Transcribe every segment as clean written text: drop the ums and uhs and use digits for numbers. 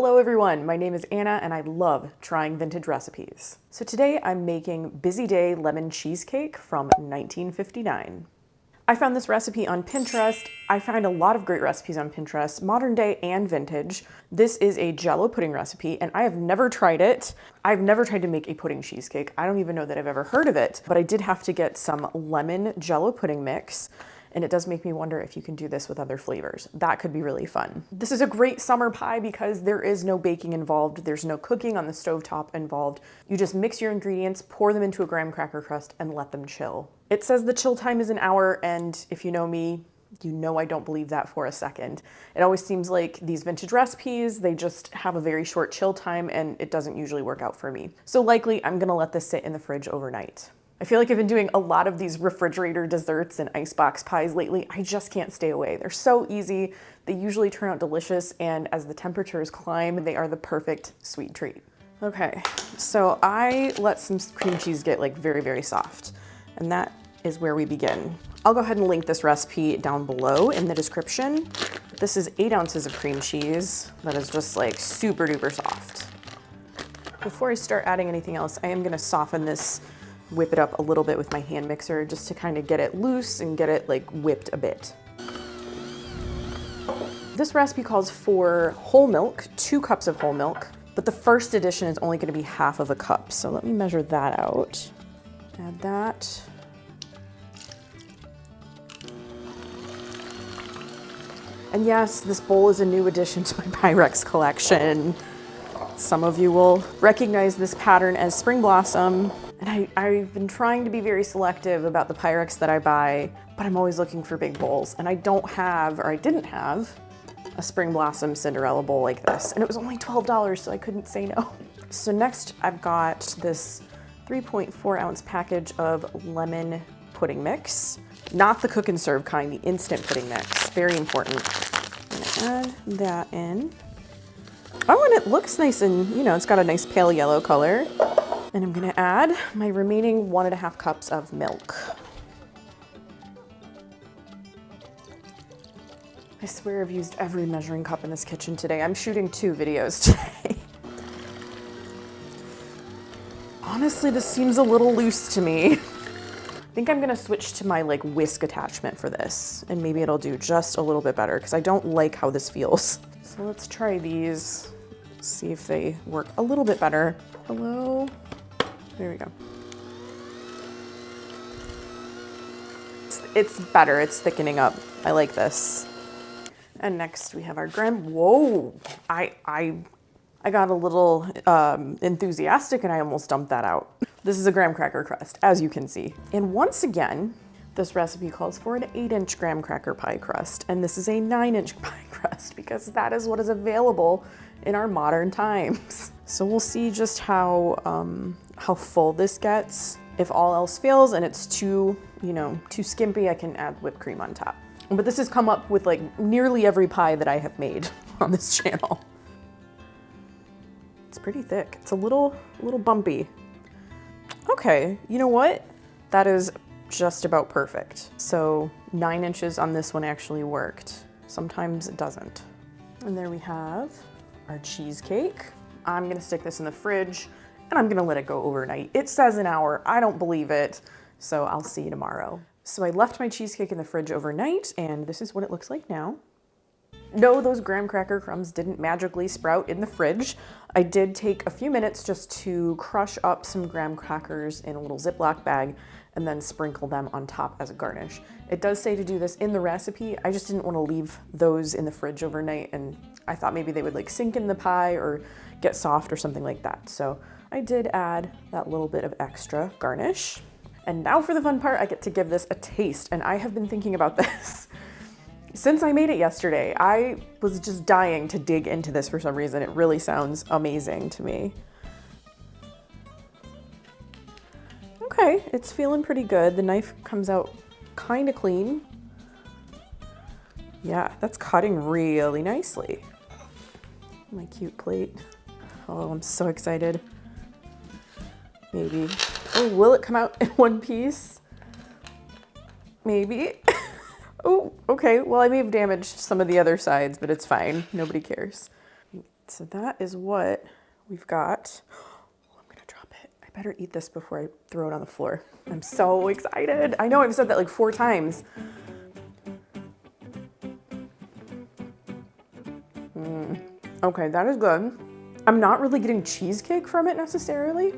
Hello everyone, my name is Anna and I love trying vintage recipes. So today I'm making Busy Day lemon cheesecake from 1959. I found this recipe on Pinterest. I find a lot of great recipes on Pinterest, modern day and vintage. This is a Jell-O pudding recipe and I have never tried it. I've never tried to make a pudding cheesecake. I don't even know that I've ever heard of it, but I did have to get some lemon Jell-O pudding mix. And it does make me wonder if you can do this with other flavors. That could be really fun. This is a great summer pie because there is no baking involved. There's no cooking on the stovetop involved. You just mix your ingredients, pour them into a graham cracker crust, and let them chill. It says the chill time is an hour, and if you know me, you know I don't believe that for a second. It always seems like these vintage recipes, they just have a very short chill time, and it doesn't usually work out for me. So likely, I'm gonna let this sit in the fridge overnight. I feel like I've been doing a lot of these refrigerator desserts and icebox pies lately. I just can't stay away. They're so easy. They usually turn out delicious, and as the temperatures climb, they are the perfect sweet treat. Okay, so I let some cream cheese get like very, very soft, and that is where we begin. I'll go ahead and link this recipe down below in the description. This is 8 ounces of cream cheese that is just like super duper soft. Before I start adding anything else, I am gonna soften this, whip it up a little bit with my hand mixer just to kind of get it loose and get it like whipped a bit. This recipe calls for whole milk, 2 cups of whole milk, but the first addition is only going to be half of a cup. So let me measure that out. Add that. And yes, this bowl is a new addition to my Pyrex collection. Some of you will recognize this pattern as Spring Blossom. And I've been trying to be very selective about the Pyrex that I buy, but I'm always looking for big bowls. And I don't have, or I didn't have, a Spring Blossom Cinderella bowl like this. And it was only $12, so I couldn't say no. So next I've got this 3.4 ounce package of lemon pudding mix. Not the cook and serve kind, the instant pudding mix. Very important. I'm gonna add that in. Oh, and it looks nice and, you know, it's got a nice pale yellow color. And I'm gonna add my remaining 1.5 cups of milk. I swear I've used every measuring cup in this kitchen today. I'm shooting 2 videos today. Honestly, this seems a little loose to me. I think I'm gonna switch to my like whisk attachment for this, and maybe it'll do just a little bit better because I don't like how this feels. So let's try these, see if they work a little bit better. Hello? There we go. It's better, it's thickening up. I like this. And next we have our graham, whoa! I got a little enthusiastic and I almost dumped that out. This is a graham cracker crust, as you can see. And once again, this recipe calls for an 8-inch graham cracker pie crust, and this is a 9-inch pie crust because that is what is available in our modern times. So we'll see just how full this gets. If all else fails and it's too skimpy, I can add whipped cream on top. But this has come up with like nearly every pie that I have made on this channel. It's pretty thick. It's a little bumpy. Okay, you know what? That is just about perfect. So 9 inches on this one actually worked. Sometimes it doesn't. And there we have our cheesecake. I'm gonna stick this in the fridge and I'm gonna let it go overnight. It says an hour, I don't believe it, so I'll see you tomorrow. So I left my cheesecake in the fridge overnight and this is what it looks like now. No, those graham cracker crumbs didn't magically sprout in the fridge. I did take a few minutes just to crush up some graham crackers in a little Ziploc bag and then sprinkle them on top as a garnish. It does say to do this in the recipe. I just didn't want to leave those in the fridge overnight, and I thought maybe they would like sink in the pie or get soft or something like that. So I did add that little bit of extra garnish. And now for the fun part, I get to give this a taste, and I have been thinking about this since I made it yesterday. I was just dying to dig into this for some reason. It really sounds amazing to me. Okay, it's feeling pretty good. The knife comes out kind of clean. Yeah, that's cutting really nicely. My cute plate. Oh, I'm so excited. Maybe. Oh, will it come out in one piece? Maybe. Oh, okay. Well, I may have damaged some of the other sides, but it's fine. Nobody cares. So that is what we've got. Oh, I'm gonna drop it. I better eat this before I throw it on the floor. I'm so excited. I know I've said that like 4 times. Okay, that is good. I'm not really getting cheesecake from it necessarily,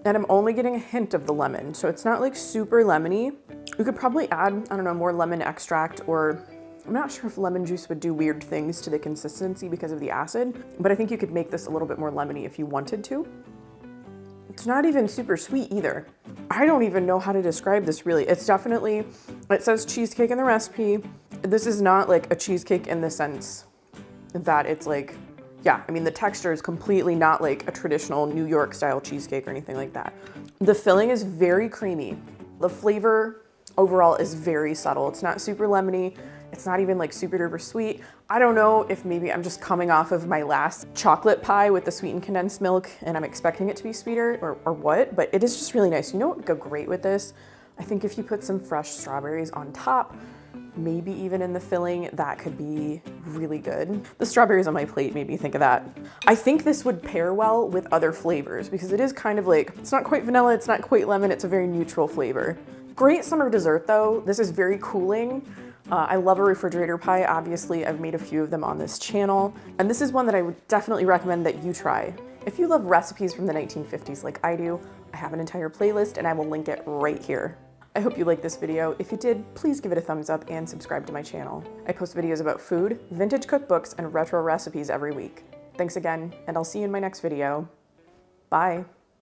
and I'm only getting a hint of the lemon, so it's not like super lemony. You could probably add, I don't know, more lemon extract, or I'm not sure if lemon juice would do weird things to the consistency because of the acid, but I think you could make this a little bit more lemony if you wanted to. It's not even super sweet either. I don't even know how to describe this really. It's definitely, it says cheesecake in the recipe. This is not like a cheesecake in the sense that it's like, yeah, I mean, the texture is completely not like a traditional New York style cheesecake or anything like that. The filling is very creamy. The flavor overall is very subtle. It's not super lemony. It's not even like super duper sweet. I don't know if maybe I'm just coming off of my last chocolate pie with the sweetened condensed milk and I'm expecting it to be sweeter or what, but it is just really nice. You know what would go great with this? I think if you put some fresh strawberries on top, maybe even in the filling, that could be really good. The strawberries on my plate made me think of that. I think this would pair well with other flavors because it is kind of like, it's not quite vanilla, it's not quite lemon, it's a very neutral flavor. Great summer dessert though. This is very cooling. I love a refrigerator pie. Obviously, I've made a few of them on this channel, and this is one that I would definitely recommend that you try. If you love recipes from the 1950s like I do, I have an entire playlist and I will link it right here. I hope you liked this video. If you did, please give it a thumbs up and subscribe to my channel. I post videos about food, vintage cookbooks, and retro recipes every week. Thanks again, and I'll see you in my next video. Bye.